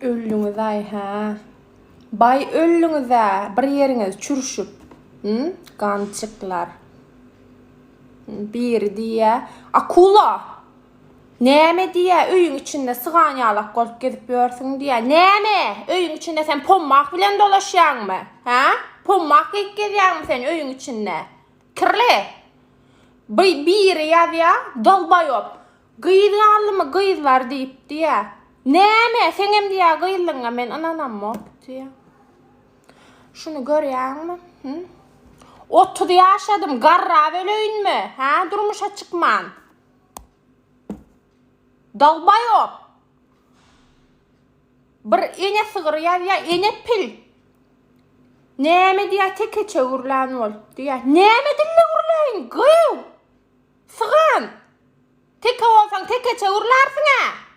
Öllüňiz ay ha. Bay öllüňiz ha. Bir ýeriňiz çürüşüp. Gançyklar. Bir diýe akula. Näme diýe öýüň içinde sygan ýalak bolup gezip ýörsiň diýe. Näme? Öýüň içinde sen pommak bilen dolaşýarmy? Ha? Pommak gezýärmi sen öýüň içinde? Kirli. Biri ýa dolbaýop. Gyýdýarlymy gyýdlar diýip diýe. Näme? Sen hem diýe gyýlyňa men ananam diýe. Şunu görýärmi? 30 ýaşadym, garra bölöýünmi? Ha? Durmuşa çykman. Dalbayop. Bir ene sygyr ýa ene pil. Näme diýe teke çöwürlän bol diýe. Näme dille gürleýin? Gyýw. Sygan. Teke bolsaň teke çöwürlersiň ha.